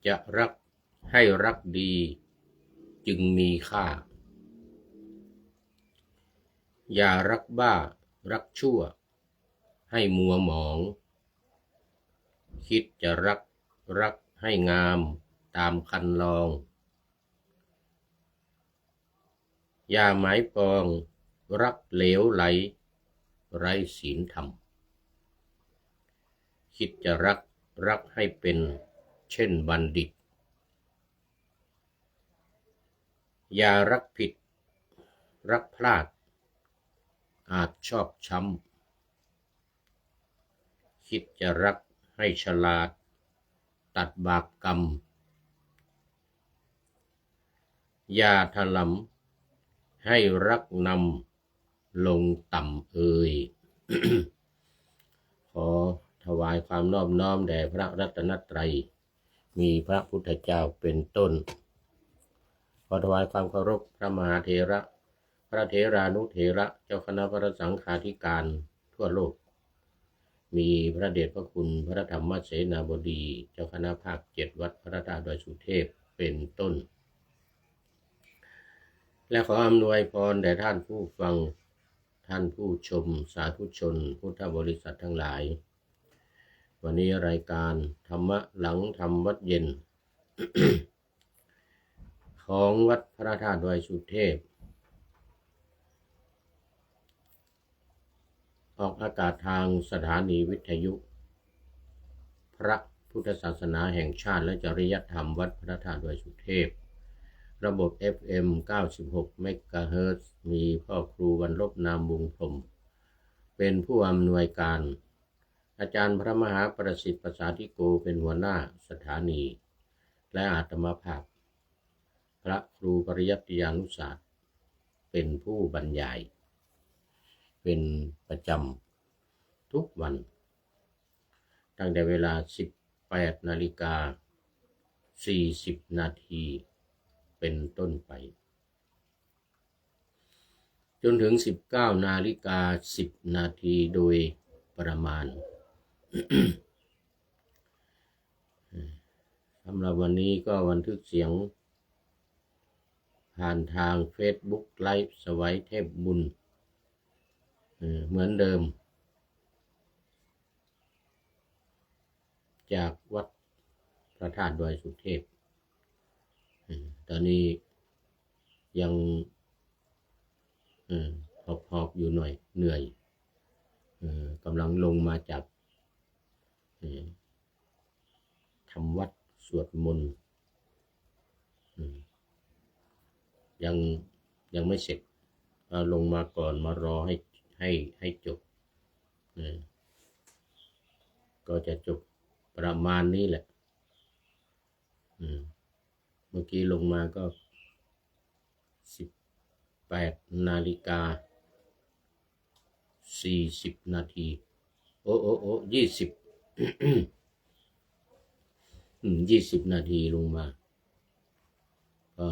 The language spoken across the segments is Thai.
จะรักให้รักดีจึงมีค่าอย่ารักบ้ารักชั่วให้มัวหมองคิดจะรักให้งามตามคันลองอย่าหมายปองรักเหลวไหลไร้ศีลธรรมคิดจะรักให้เป็นเช่นบัณฑิตอย่ารักผิดรักพลาดอาจชอบช้ำคิดจะรักให้ฉลาดตัดบาปกรรมอย่าถลำให้รักนำลงต่ำเอ่ย ขอถวายความนอบน้อมแด่พระรัตนตรัยมีพระพุทธเจ้าเป็นต้นขอถวายความเคารพพระมหาเถระพระเถรานุเถระเจ้าคณะพระสังฆาธิการทั่วโลกมีพระเดชพระคุณพระธรรมเสนาบดีเจ้าคณะภาค7วัดพระธาตุดอยสุเทพเป็นต้นและขออำนวยพรแด่ท่านผู้ฟังท่านผู้ชมสาธุชนพุทธบริษัททั้งหลายวันนี้รายการธรรมะหลังธรรมวัดเย็น ของวัดพระธาตุดอยสุเทพออกอากาศทางสถานีวิทยุพระพุทธศาสนาแห่งชาติและจริยธรรมวัดพระธาตุดอยสุเทพระบบ FM 96 เมกะเฮิรตซ์มีพ่อครูวรรลบนามวงพรหมเป็นผู้อำนวยการอาจารย์พระมหาประสิทธิ์ประสาธิโกเป็นหัวหน้าสถานีและอาตมาภาพพระครูปริยัติยานุศาสตร์เป็นผู้บรรยายเป็นประจำทุกวันตั้งแต่เวลา 18:40 นาทีเป็นต้นไปจนถึง 19:10 นาทีโดยประมาณ สำหรับวันนี้ก็บันทึกเสียงผ่านทาง Facebook ไลฟ์สวัยเทพบุญเหมือนเดิมจากวัดพระธาตุดอยสุเทพตอนนี้ยังหอบอยู่หน่อยเหนื่อยกำลังลงมาจากทำวัดสวดมนต์ยังไม่เสร็จลงมาก่อนมารอให้จบก็จะจบประมาณนี้แหละเมื่อกี้ลงมาก็18:40 นาที20 20 นาทีลงมาก็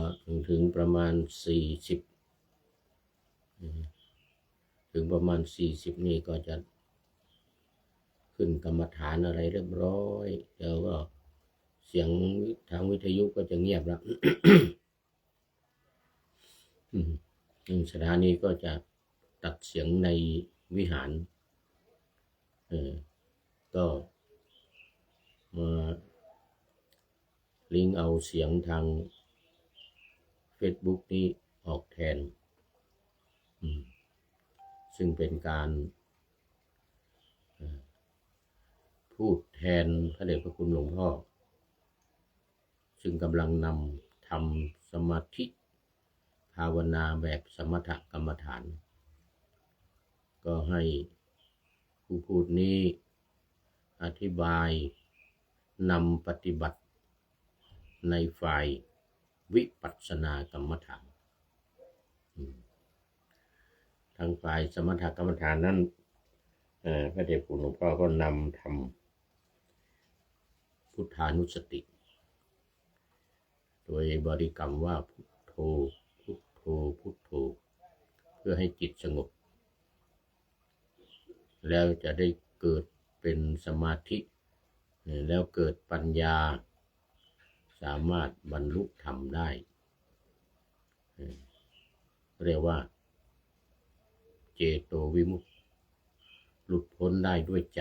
ถึงประมาณ40ถึงประมาณ40นี่ก็จะขึ้นกรรมฐานอะไรเรียบร้อยแล้วก็เสียงทางวิทยุก็จะเงียบแล้วสถานีก็จะตัดเสียงในวิหารก็มาลิงก์เอาเสียงทาง Facebook นี้ออกแทนซึ่งเป็นการพูดแทนพระเดชพระคุณหลวงพ่อซึ่งกำลังนำทำสมาธิภาวนาแบบสมถกรรมฐานก็ให้ผู้พูดนี้อธิบายนำปฏิบัติในฝ่ายวิปัสสนากรรมฐานทางฝ่ายสมถกรรมฐานนั้นพระเดชคุณหลวงพ่อก็นำทำพุทธานุสติโดยบริกรรมว่าพุทโธพุทโธพุทโธเพื่อให้จิตสงบแล้วจะได้เกิดเป็นสมาธิแล้วเกิดปัญญา สามารถบรรลุธรรมได้เรียกว่าเจโตวิมุตติหลุดพ้นได้ด้วยใจ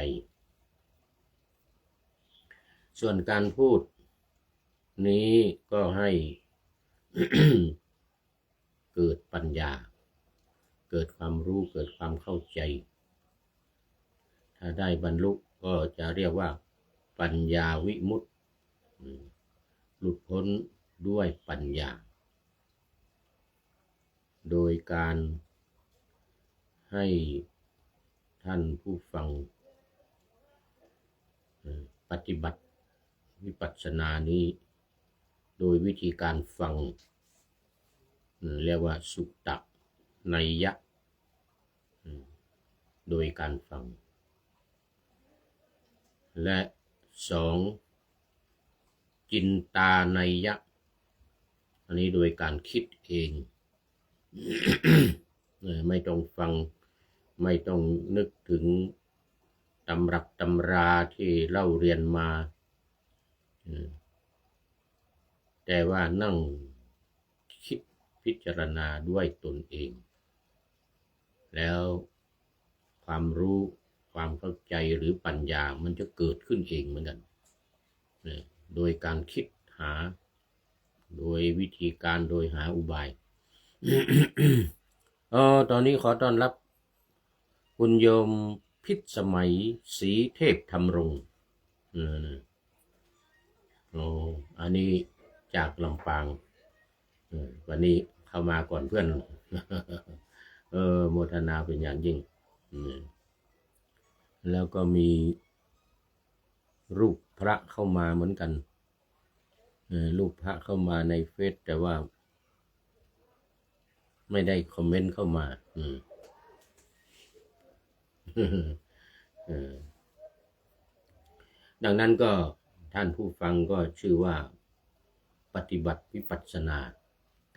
ส่วนการพูดนี้ก็ให้ เกิดปัญญาเกิดความรู้เกิดความเข้าใจถ้าได้บรรลุก็จะเรียกว่าปัญญาวิมุตติหลุดพ้นด้วยปัญญาโดยการให้ท่านผู้ฟังปฏิบัติวิปัสสนานี้โดยวิธีการฟังเรียกว่าสุตตนัยยะโดยการฟังและสองจินตานัยยะอันนี้โดยการคิดเอง ไม่ต้องฟังไม่ต้องนึกถึงตำรับตำราที่เล่าเรียนมาแต่ว่านั่งคิดพิจารณาด้วยตนเองแล้วความรู้ความเข้าใจหรือปัญญามันจะเกิดขึ้นเองเหมือนกันโดยการคิดหาโดยวิธีการโดยหาอุบาย ตอนนี้ขอต้อนรับคุณโยมพิสมัยศรีเทพธรรมรงค์อันนี้จากลำปางวันนี้เข้ามาก่อนเพื่อน โมทนาเป็นอย่างยิ่งแล้วก็มีรูปพระเข้ามาเหมือนกันรูปพระเข้ามาในเฟซแต่ว่าไม่ได้คอมเมนต์เข้ามาดังนั้นก็ท่านผู้ฟังก็ชื่อว่าปฏิบัติวิปัสสนา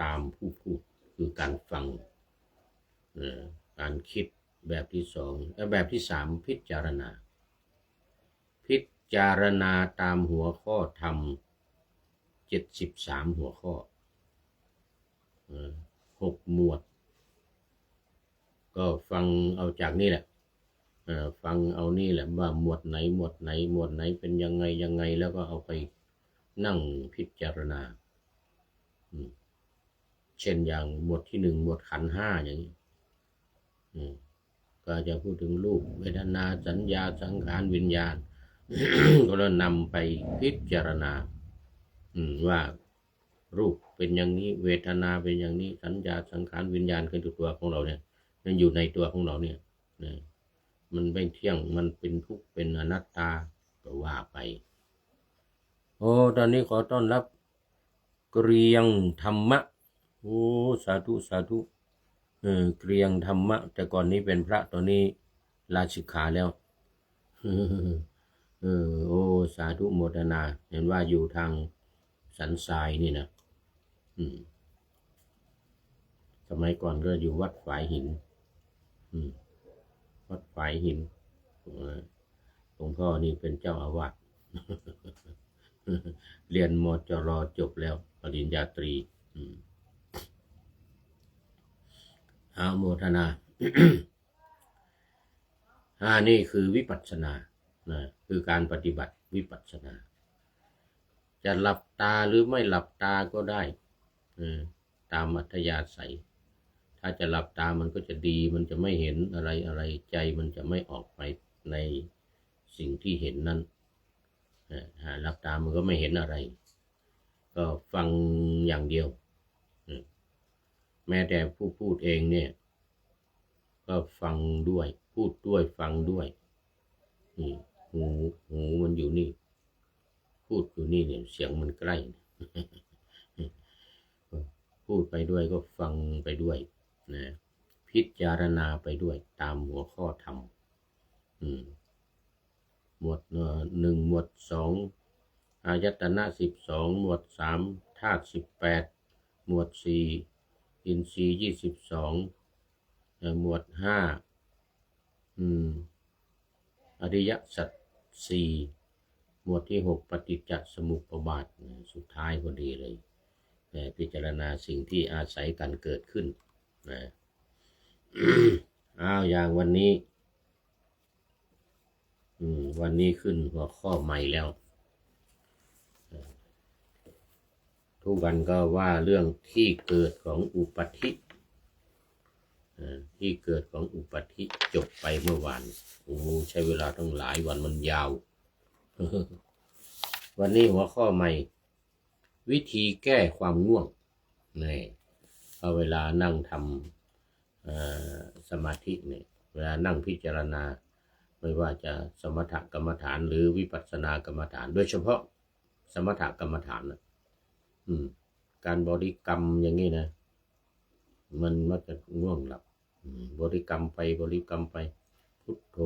ตามผู้พูดคือการฟังการคิดแบบที่สองและแบบที่สามพิจารณาตามหัวข้อธรรม73หัวข้อ6หมวดก็ฟังเอาจากนี่แหละฟังเอานี่แหละว่าหมวดไหนเป็นยังไงแล้วก็เอาไปนั่งพิจารณาเช่นอย่างหมวดที่1หมวดขันธ์5อย่างนี้ก็จะพูดถึงรูปเวทนาสัญญาสังขารวิญญาณ ก็เรานำไปพิจารณาว่ารูปเป็นอย่างนี้เวทนาเป็นอย่างนี้สัญญาสังขารวิญญาณคือตัวของเราเนี่ยมันอยู่ในตัวของเราเนี่ยมันไม่เที่ยงมันเป็นทุกข์เป็นอนัตตาก็ว่าไปตอนนี้ขอต้อนรับเกรียงธรรมะสาธุเกรียงธรรมะแต่ก่อนนี้เป็นพระตอนนี้ลาสิกขาแล้วสาธุโมทนาเห็นว่าอยู่ทางสันทรายนี่นะสมัยก่อนก็อยู่วัดฝายหินวัดฝายหินหลวงพ่อนี่เป็นเจ้าอาวาส เรียนมจร.จบแล้วปริญญาตรีโมทนา นี่คือวิปัสสนาคือการปฏิบัติวิปัสสนาจะหลับตาหรือไม่หลับตาก็ได้ตามอัธยาศัยถ้าจะหลับตามันก็จะดีมันจะไม่เห็นอะไรใจมันจะไม่ออกไปในสิ่งที่เห็นนั้นหลับตามันก็ไม่เห็นอะไรก็ฟังอย่างเดียวแม้แต่ผู้พูดเองเนี่ยก็ฟังด้วยพูดด้วยฟังด้วยนี่หูมันอยู่นี่พูดอยู่นี่เนี่ยเสียงมันใกล้ พูดไปด้วยก็ฟังไปด้วยนะพิจารณาไปด้วยตามหัวข้อธรรมหมวด1หมวด2อายตนะ12หมวด3ธาตุ18หมวด4อินทรีย์22หมวด5อริยสัจ4 หมวดที่6ปฏิจจสมุปบาทสุดท้ายพอดีเลยพิจารณาสิ่งที่อาศัยกันเกิดขึ้นนะ อย่างวันนี้ขึ้นหัวข้อใหม่แล้วทุกวันก็ว่าเรื่องที่เกิดของอุปธิที่เกิดของอุปธิจบไปเมื่อวานใช้เวลาตั้งหลายวันมันยาว วันนี้หัวข้อใหม่วิธีแก้ความง่วงนี่พอเวลานั่งทำสมาธิเนี่ยเวลานั่งพิจารณาไม่ว่าจะสมถกรรมฐานหรือวิปัสสนากรรมฐานโดยเฉพาะสมถกรรมฐานนะการบริกรรมอย่างนี้นะมันมักจะง่วงหลับบริกรรมไปพุทโธ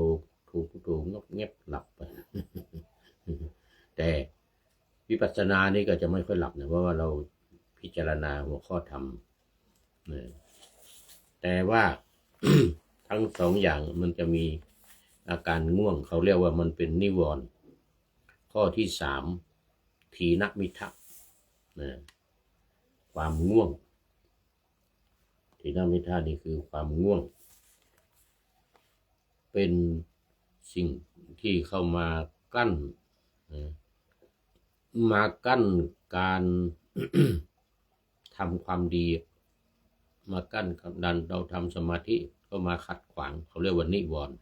พุทโธงบเงียบหลับไป แต่วิปัสสนานี่ก็จะไม่ค่อยหลับนะเพราะว่าเราพิจารณาหัวข้อธรรมแต่ว่า ทั้งสองอย่างมันจะมีอาการง่วงเขาเรียกว่ามันเป็นนิวรณ์ข้อที่3ถีนมิทะความง่วงถีนมิทะนี่คือความง่วงเป็นสิ่งที่เข้ามากั้นการ ทำความดีมากั้นกับดันเราทำสมาธิก็มาขัดขวางเขาเรียกว่านิวรณ์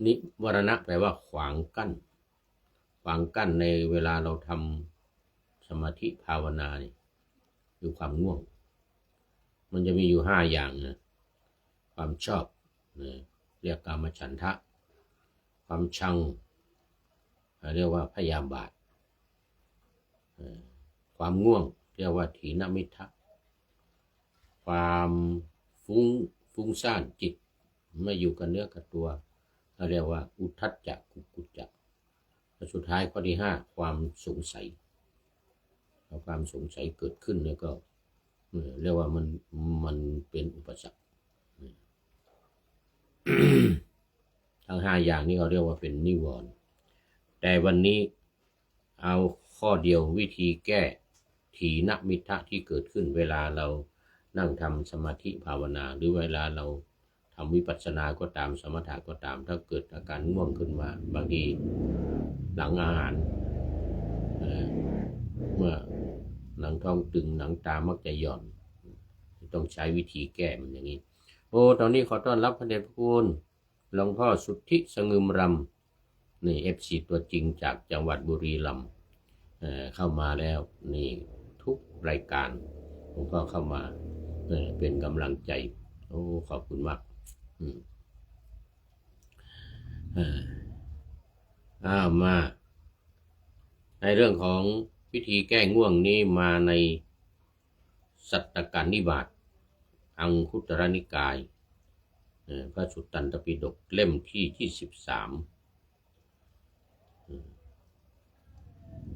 นิวรณะแปลว่าขวางกั้นในเวลาเราทำสมาธิภาวนาเนี่ยคือความง่วงมันจะมีอยู่5อย่างนะความชอบเรียกกามฉันทะความชังเรียกว่าพยาบาทความง่วงเรียกว่าถีนมิทะความฟุ้งซ่านจิตไม่อยู่กับเนื้อกับตัวเรียกว่าอุทธัจจะกุกุจจะและสุดท้ายข้อที่5ความสงสัยความสงสัยเกิดขึ้นแล้วก็เรียกว่ามันเป็นอุปสรรค ทั้ง5อย่างนี้เขาเรียกว่าเป็นนิวรณ์แต่วันนี้เอาข้อเดียววิธีแก้ถีนมิทะที่เกิดขึ้นเวลาเรานั่งทำสมาธิภาวนาหรือเวลาเราทำวิปัสสนาก็ตามสมถะก็ตามถ้าเกิดอาการง่วงขึ้นมาบางทีหลังอาหารเมื่อหนังท้องตึงหนังตามักจะหย่อนต้องใช้วิธีแก้มันอย่างนี้ตอนนี้ขอต้อนรับพระเดชพระคุณหลวงพ่อสุทธิสงึมรำนี่ FC ตัวจริงจากจังหวัดบุรีรัมย์เข้ามาแล้วนี่ทุกรายการผมก็เข้ามาเป็นกำลังใจขอบคุณมากมาในเรื่องของวิธีแก้ง่วงนี้มาในสัตตกนิบาตอังคุตรนิกายพระสุตตันตปิฎกเล่มที่23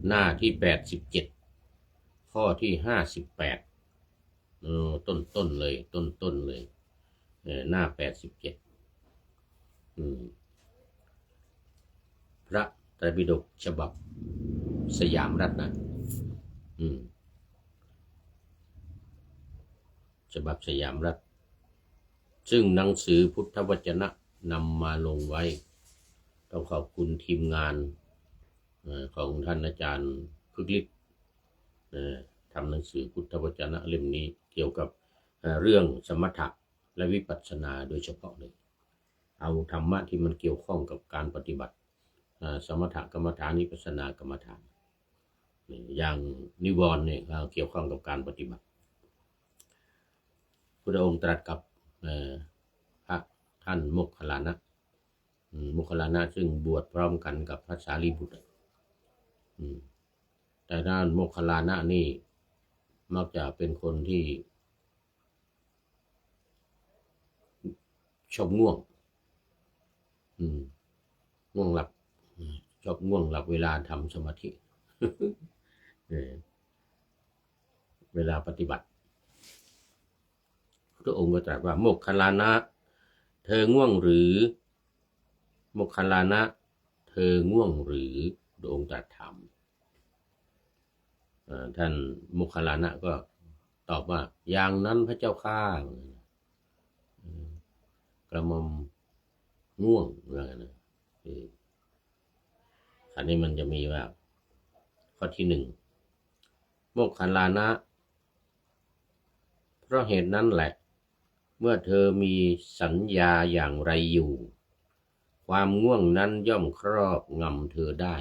หน้าที่87ข้อที่58ต้นเลยหน้า87พระไตรปิฎกฉบับสยามรัตนะฉบับสยามรัฐซึ่งหนังสือพุทธวจนะนำมาลงไว้ต้องขอบคุณทีมงานของท่านอาจารย์พึกฤทธิ์ทำหนังสือพุทธวจนะเล่มนี้เกี่ยวกับเรื่องสมถะและวิปัสสนาโดยเฉพาะเลยเอาธรรมะที่มันเกี่ยวข้องกับการปฏิบัติสมถกรรมฐานวิปัสสนากรรมฐานอย่างนิวรณ์เนี่ยเกี่ยวข้องกับการปฏิบัติพระองค์ตรัสกับพระท่านโมคคัลลานะซึ่งบวชพร้อมกันกับพระสารีบุตรแต่ด้านโมคคัลลานะนี่มักจะเป็นคนที่ชอบง่วงหลับชอบง่วงหลับเวลาทำสมาธิ เวลาปฏิบัติพระองค์ก็ตรัสว่าโมคคัลลานะเธอง่วงหรือโมคคัลลานะเธ เธอง่วงหรือพระองค์ตรัสถามท่านโมคคัลลานะก็ตอบว่าอย่างนั้นพระเจ้าข้ากระหม่อมง่วงว่างั้นนะอันนี้มันจะมีว่าข้อที่1โมคคัลลานะเพราะเหตุนั้นแหละเมื่อเธอมีสัญญาอย่างไรอยู่ความง่วงนั้นย่อมครอบงำเธอได้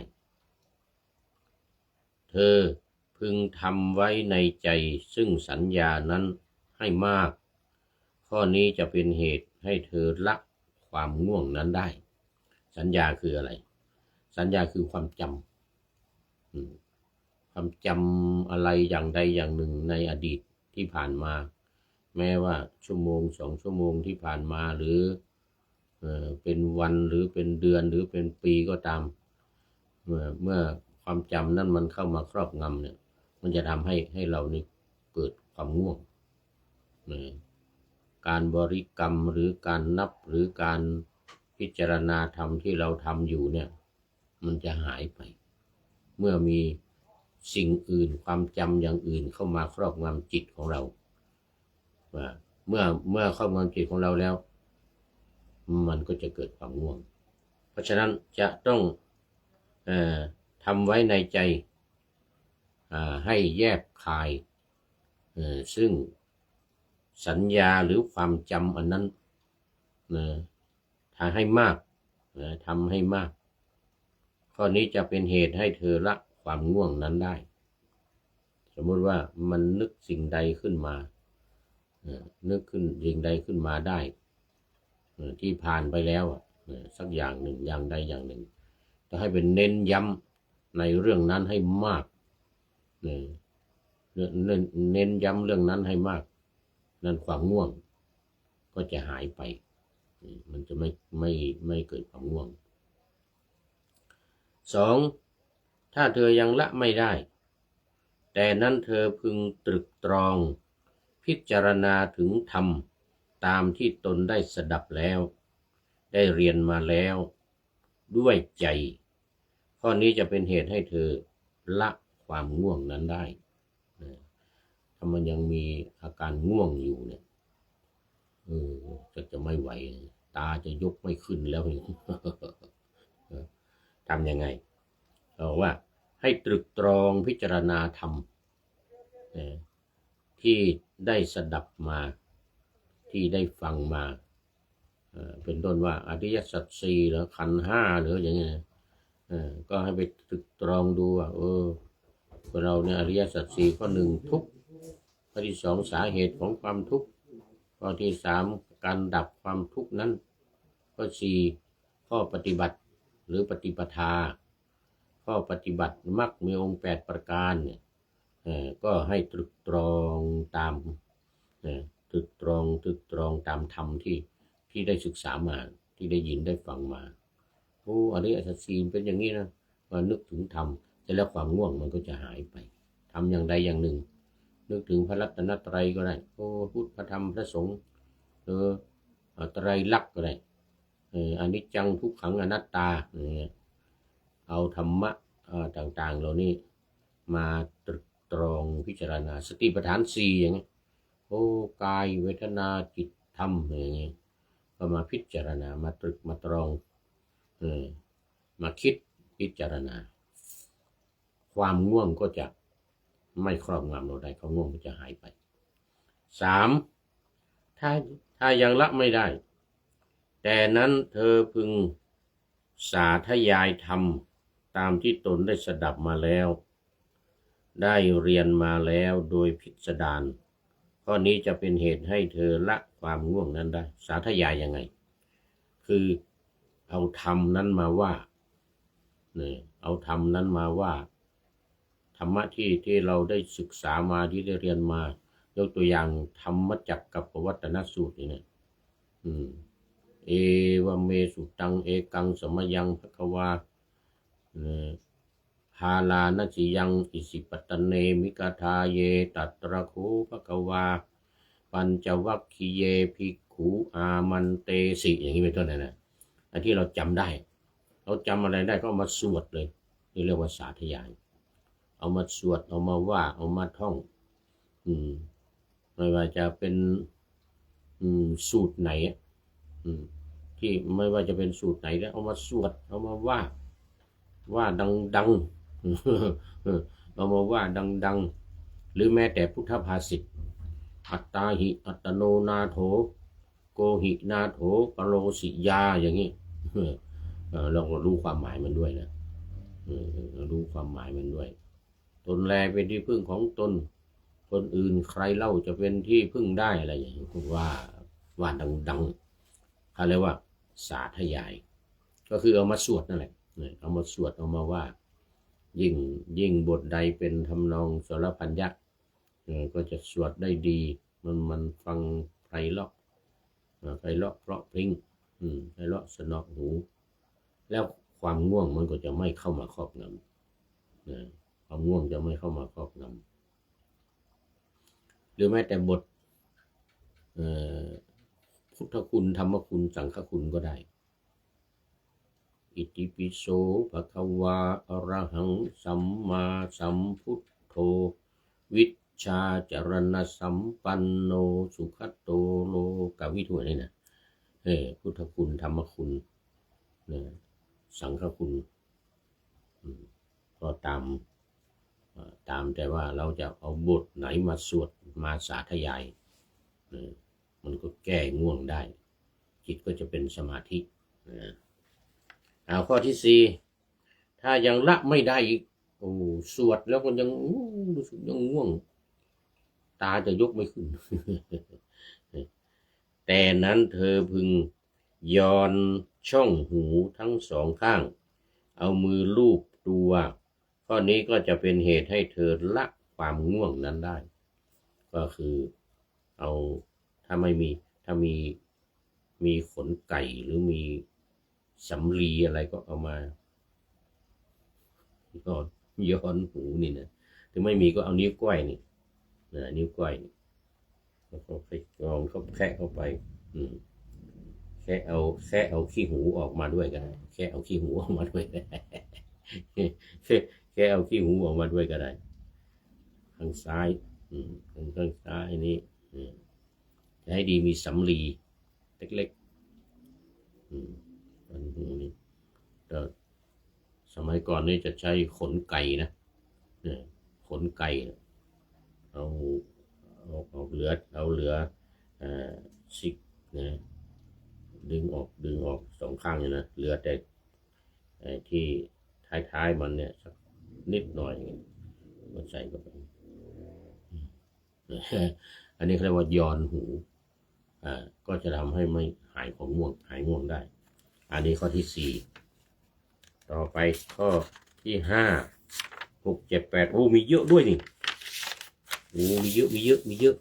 เธอพึงทำไว้ในใจซึ่งสัญญานั้นให้มากข้อนี้จะเป็นเหตุให้เธอละความง่วงนั้นได้สัญญาคืออะไรสัญญาคือความจำอะไรอย่างใดอย่างหนึ่งในอดีตที่ผ่านมาแม้ว่าชั่วโมง2 ชั่วโมงที่ผ่านมาหรือเป็นวันหรือเป็นเดือนหรือเป็นปีก็ตามเมื่อความจำนั้นมันเข้ามาครอบงำเนี่ยมันจะทำให้เรานี่เกิดความง่วงการบริกรรมหรือการนับหรือการพิจารณาธรรมที่เราทำอยู่เนี่ยมันจะหายไปเมื่อมีสิ่งอื่นความจำอย่างอื่นเข้ามาครอบงำจิตของเราเมื่อครอบงำจิตของเราแล้วมันก็จะเกิดความง่วงเพราะฉะนั้นจะต้องทำไว้ในใจให้แยบคายซึ่งสัญญาหรือความจำอันนั้นทำให้มากทำให้มากข้อนี้จะเป็นเหตุให้เธอละความง่วงนั้นได้สมมติว่ามันนึกสิ่งใดขึ้นมานึกขึ้นสิ่งใดขึ้นมาได้ที่ผ่านไปแล้วสักอย่างหนึ่งอย่างใดอย่างหนึ่งจะให้เป็นเน้นย้ำในเรื่องนั้นให้มากเน้นย้ำเรื่องนั้นให้มากนั่นความง่วงก็จะหายไปมันจะไม่เกิดความง่วง2ถ้าเธอยังละไม่ได้แต่นั้นเธอพึงตรึกตรองพิจารณาถึงธรรมตามที่ตนได้สดับแล้วได้เรียนมาแล้วด้วยใจข้อนี้จะเป็นเหตุให้เธอละความง่วงนั้นได้ถ้ามันยังมีอาการง่วงอยู่เนี่ยจะไม่ไหวตาจะยกไม่ขึ้นแล้วทำยังไงบอกว่าให้ตรึกตรองพิจารณาธรรมที่ได้สดับมาที่ได้ฟังมาเป็นต้นว่าอริยสัจสี่หรือขันธ์ห้าหรืออย่างเงี้ยก็ให้ไปตรึกตรองดูว่าเราเนี่ยอริยสัจสี่ข้อ1ทุกข์ข้อที่2สาเหตุของความทุกข์ข้อที่3การดับความทุกข์นั้นข้อ4ข้อปฏิบัติหรือปฏิปทาข้อปฏิบัติมรรคมีองค์8ประการเนี่ยก็ให้ตรึกตรองตามตรึกตรองตามธรรมที่ได้ศึกษามาที่ได้ยินได้ฟังมาอริยสัจสี่เป็นอย่างนี้นะก็นึกถึงธรรมแต่แล้วความง่วงมันก็จะหายไปทำอย่างใดอย่างหนึ่งนึกถึงพระรัตนตรัยก็ได้พุทธพระธรรมพระสงฆ์ไตรลักษณ์ก็ได้อนิจจังทุกขังอนัตตาเอาธรรมะต่างๆเหล่านี้มาตรึกตรองพิจารณาสติปัฏฐาน4อย่างนี้กายเวทนาจิตธรรมอย่างนี้ก็มาพิจารณามาตรึกมาตรองมาคิดพิจารณาความง่วงก็จะไม่ครอบงำเราได้ความง่วงก็จะหายไป3ถ้ายังละไม่ได้แต่นั้นเธอพึงสาธยายธรรมตามที่ตนได้สดับมาแล้วได้เรียนมาแล้วโดยพิสดารข้อนี้จะเป็นเหตุให้เธอละความง่วงนั้นได้สาธยายยังไงคือเอาธรรมนั้นมาว่าเอาธรรมนั้นมาว่าธรรมะที่เราได้ศึกษามาที่ได้เรียนมายกตัวอย่างธรรมจักรกับปวัตตนสูตรนี่เอวเมสุตังเอกังสมยังภควาพาลานะจิยังอิสิปตเนมิกาทาเยตัตระโคภควาปัญจวัคคีเยภิกขุอามันเตสิอย่างนี้เป็นต้นนะที่เราจำได้ เราจำอะไรได้ก็เอามาสวดเลยนี่เรียกว่าสาธยายเอามาสวดเอามาว่าเอามาท่องอืมไม่ว่าจะเป็นสูตรไหนที่ไม่ว่าจะเป็นสูตรไหนแล้วเอามาสวดเอามาว่าดังเอามาว่าดังหรือแม้แต่พุทธภาษิตอัตตาหิอัตโนนาโถโกหินาโถปโรสิยาอย่างนี้เราก็รู้ความหมายมันด้วยนะรู้ความหมายมันด้วยตนแลเป็นที่พึ่งของตนคนอื่นใครเล่าจะเป็นที่พึ่งได้อะไรอย่างนี้ว่าดังๆเขาเรียกว่าสาธยายก็คือเอามาสวดนั่นแหละเอามาสวดเอามาว่ายิ่งบทใดเป็นทำนองสรพันยักษ์ก็จะสวดได้ดีมันฟังไพเราะเพราะพริ้งไพเราะสนอหูแล้วความง่วงมันก็จะไม่เข้ามาครอบงำความง่วงจะไม่เข้ามาครอบงำหรือแม้แต่บทพุทธคุณธรรมคุณสังฆคุณก็ได้อิติปิโสภะคะวาอะระหังสัมมาสัมพุทโธวิชชาจรณะสัมปันโนสุขโตโลกวิทูนี่นะพุทธคุณธรรมคุณสังฆคุณก็ตามแต่ว่าเราจะเอาบทไหนมาสวดมาสาธยายมันก็แก้ง่วงได้จิตก็จะเป็นสมาธิข้อที่ 4ถ้ายังละไม่ได้อีกสวดแล้วก็ยังรู้สึกยังง่วงตาจะยกไม่ขึ้น แต่นั้นเธอพึงย้อนช่องหูทั้งสองข้างเอามือลูบตัวข้อนี้ก็จะเป็นเหตุให้เธอละความง่วงนั้นได้ก็คือเอาถ้ามีขนไก่หรือมีสำลีอะไรก็เอามาย้อนหูนี่นะถึงไม่มีก็เอานิ้วก้อยนี่นิ้วก้อยนี่แล้วก็ไปลองเขาแคะเข้าไปแค่เอาขี้หูออกมาด้วยก็ได้แค่เอาขี้หูออกมาด้วยก็ได้แค่เอาขี้หูออกมาด้วยก็ได้ข้างซ้ายข้างซ้ายนี่จะให้ดีมีสำลีเล็กๆนี่แต่สมัยก่อนนี่จะใช้ขนไก่นะขนไก่เอาเหลือซิกนะดึงออกสองข้างเลยนะเหลือแต่ที่ท้ายมันเนี่ยสักนิดหน่อยมันใส่เข้าไปอันนี้เขาเรียกว่าย้อนหูก็จะทำให้ไม่หายง่วงได้อันนี้ข้อที่ 4ต่อไปข้อที่ 5 6 7 8มีเยอะด้วยนี่มีเยอะ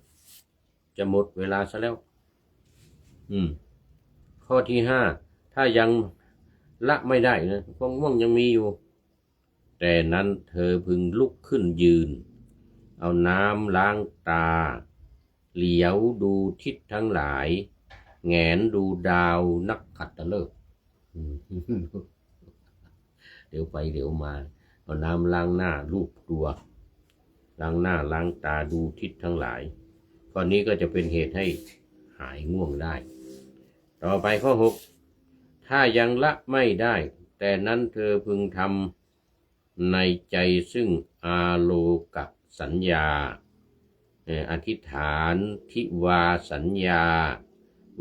จะหมดเวลาซะแล้วข้อที่ 5ถ้ายังละไม่ได้นะความง่วงยังมีอยู่แต่นั้นเธอพึงลุกขึ้นยืนเอาน้ำล้างตาเหลียวดูทิศทั้งหลายแงนดูดาวนักขัตฤกษ์เดี๋ยวไปเดี๋ยวมาเอาน้ำล้างหน้าลูบตัวล้างหน้าล้างตาดูทิศทั้งหลายข้อนี้ก็จะเป็นเหตุให้หายง่วงได้ต่อไปข้อ 6ถ้ายังละไม่ได้แต่นั้นเธอพึงทำในใจซึ่งอาโลกสัญญาอธิษฐานทิวาสัญญา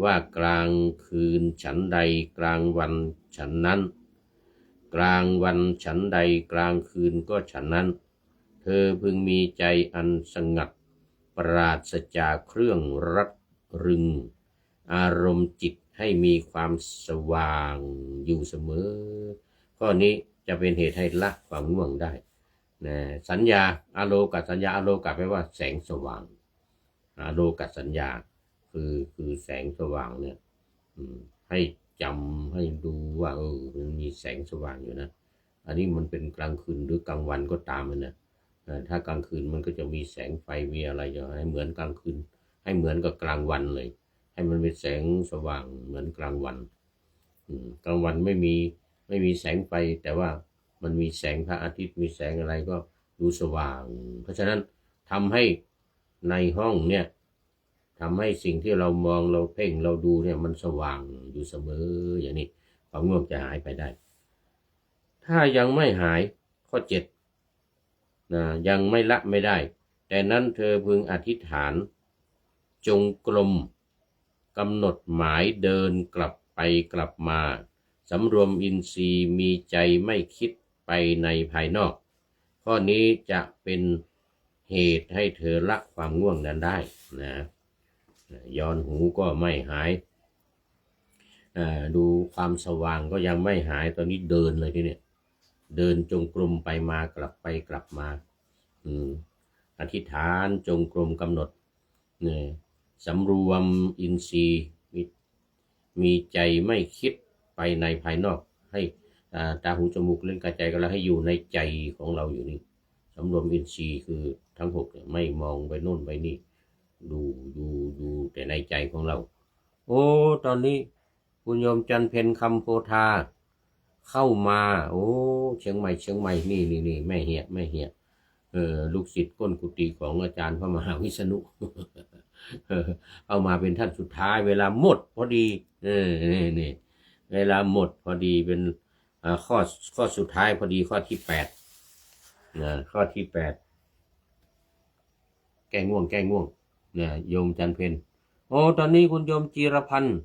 ว่ากลางคืนฉันใดกลางวันฉันนั้นกลางวันฉันใดกลางคืนก็ฉันนั้นเธอพึงมีใจอันสงัดปราศจากเครื่องรัดรึงอารมณ์จิตให้มีความสว่างอยู่เสมอข้อนี้จะเป็นเหตุให้ละความง่วงได้สัญญาอโลกสัญญาอโลกแปลว่าแสงสว่างอโลกสัญญาคือแสงสว่างเนี่ยให้จำให้ดูว่ามันมีแสงสว่างอยู่นะอันนี้มันเป็นกลางคืนหรือกลางวันก็ตามมันนะถ้ากลางคืนมันก็จะมีแสงไฟมีอะไรอย่างให้เหมือนกลางคืนให้เหมือนกับกลางวันเลยให้มันเป็นแสงสว่างเหมือนกลางวันกลางวันไม่มี ไม่มีแสงไฟแต่ว่ามันมีแสงพระอาทิตย์มีแสงอะไรก็ดูสว่างเพราะฉะนั้นทำให้ในห้องเนี่ยทำให้สิ่งที่เรามองเราเพ่งเราดูเนี่ยมันสว่างอยู่เสมออย่างนี้ความง่วงจะหายไปได้ถ้ายังไม่หายข้อ7นะยังไม่ละไม่ได้แต่นั้นเธอพึงอธิษฐานจงกรมกำหนดหมายเดินกลับไปกลับมาสำรวมอินทรีย์มีใจไม่คิดไปในภายนอกข้อนี้จะเป็นเหตุให้เธอละความง่วงนั้นได้นะย้อนหูก็ไม่หายดูความสว่างก็ยังไม่หายตอนนี้เดินเลยทีนี้เดินจงกรมไปมากลับไปกลับมาอธิษฐานจงกรมกำหนดเนี่ยสำรวมอินทรีย์มีใจไม่คิดไปในภายนอกให้ตาหูจมูกลิ้นกายใจก็แล้วให้อยู่ในใจของเราอยู่นี่สำรวมอินทรีย์คือทั้ง6เนี่ยไม่มองไปโน่นไปนี่ดูแต่ในใจของเราโอ้ตอนนี้คุณโยมจันเพ็ญคำโพธาเข้ามาโอ้เชียงใหม่นี่แม่เหียลูกศิษย์ก้นกุฏิของอาจารย์พระมหาวิษณุเอามาเป็นท่านสุดท้ายเวลาหมดพอดีนี่เวลาหมดพอดีเป็นข้อสุดท้ายพอดีข้อที่8นะข้อที่8แก้ง่วงเนี่ยโยมจันเพ็ญโอ้ตอนนี้คุณโยมจีรพันธ์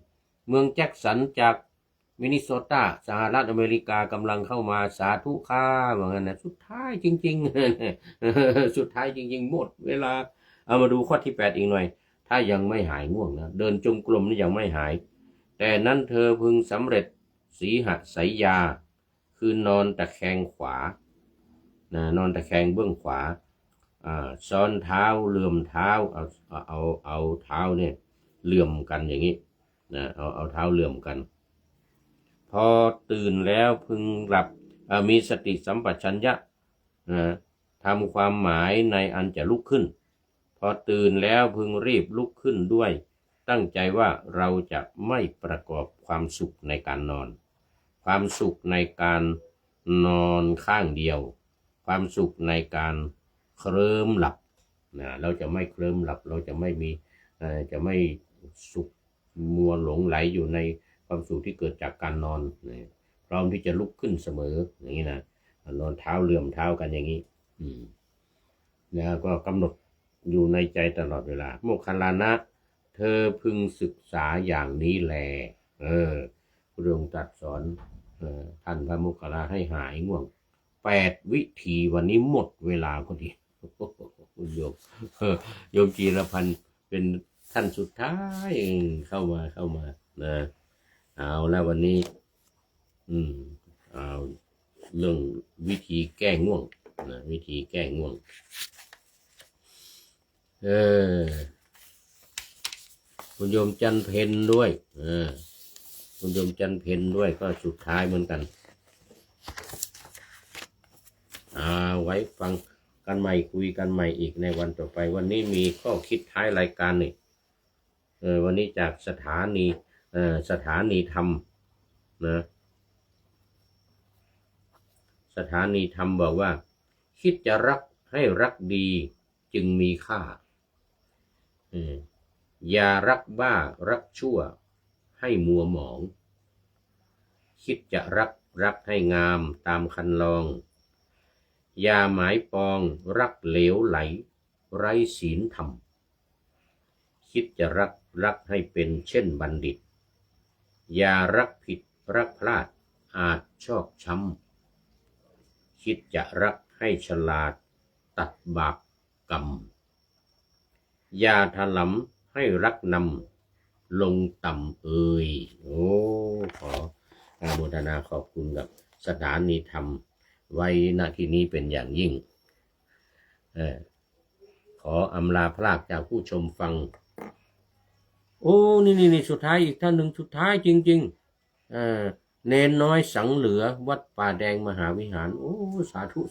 เมืองแจ็คสันจากมินนิโซตาสหรัฐอเมริกากำลังเข้ามาสาธุค่าเหมือนกันนะสุดท้ายจริงๆ สุดท้ายจริงๆหมดเวลาเอามาดูข้อที่8อีกหน่อยถ้ายังไม่หายง่วงนะเดินจงกรมนี่ยังไม่หายแต่นั้นเธอพึงสำเร็จสีหสายยาคือนอนตะแคงขวานอนตะแคงเบื้องขวาซ้อนเท้าเหลื่อมเท้าเอาเท้าเนี่ยเหลื่อมกันอย่างนี้นะเอาเท้าเหลื่อมกันพอตื่นแล้วพึงหลับมีสติสัมปชัญญะทำความหมายในอันจะลุกขึ้นพอตื่นแล้วพึงรีบลุกขึ้นด้วยตั้งใจว่าเราจะไม่ประกอบความสุขในการนอนความสุขในการนอนข้างเดียวความสุขในการเคลิ้มหลับนะเราจะไม่เคลิ้มหลับเราจะไม่มีจะไม่สุขมัวหลงไหลอยู่ในความสุขที่เกิดจากการนอนพร้อมที่จะลุกขึ้นเสมออย่างนี้นะนอนเท้าเหลื่อมเท้ากันอย่างนี้นะก็กำหนดอยู่ในใจตลอดเวลาโมคคัลลานะเธอพึงศึกษาอย่างนี้แลพระองค์ตรัสสอนท่านพระโมคคัลลาให้หายง่วง8 วิธีวันนี้หมดเวลาพอดีโยมจีรพันธ์เป็นท่านสุดท้ายเข้ามานะเอาแล้ววันนี้เอาเรื่องวิธีแก้ง่วงนะวิธีแก้ง่วงคุณโยมจันเพ็ญด้วยคุณโยมจันเพ็ญด้วยก็สุดท้ายเหมือนกันไว้ฟังกันใหม่คุยกันใหม่อีกในวันต่อไปวันนี้มีข้อคิดท้ายรายการนี่วันนี้จากสถานีธรรมนะสถานีธรรมบอกว่าคิดจะรักให้รักดีจึงมีค่าอย่ารักบ้ารักชั่วให้มัวหมองคิดจะรักให้งามตามคันลองอย่าหมายปองรักเหลวไหลไร้ศีลธรรมคิดจะรักให้เป็นเช่นบัณฑิตอย่ารักผิดรักพลาดอาจชอกช้ำคิดจะรักให้ฉลาดตัดบาปกรรมอย่าถลำให้รักนำลงต่ำโขออนุโมทนาขอบคุณกับสถานีธรรมไว้ณที่นี้เป็นอย่างยิ่งขออำลาพรากจากผู้ชมฟังโอ้นี่สุดท้ายอีกท่านหนึ่งสุดท้ายจริงๆเนนน้อยสังเหลือวัดป่าแดงมหาวิหารโอ้สาธุ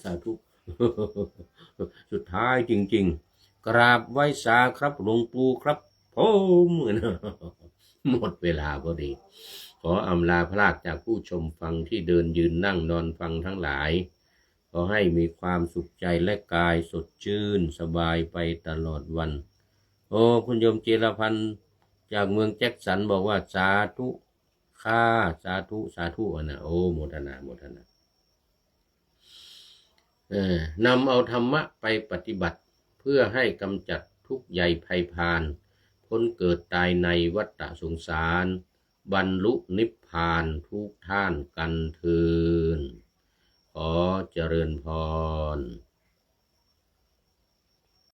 สุดท้ายจริงๆกราบไหว้สาครับหลวงปู่ครับผมหมดเวลาพอดีข ขออำลาพรากจากผู้ชมฟังที่เดินยืนนั่งนอนฟังทั้งหลายขอให้มีความสุขใจและกายสดชื่นสบายไปตลอดวันโอ้คุณโยมจิรพันธ์จากเมืองแจ็คสันบอกว่าสาธุค่าสาธุสาธุนะโอ้โมทนาโมทนานำเอาธรรมะไปปฏิบัติเพื่อให้กำจัดทุกข์ใหญ่ภัยพานพ้นเกิดตายในวัฏสงสารบรรลุนิพพานทุกท่านกันเถิดขอเจริญพร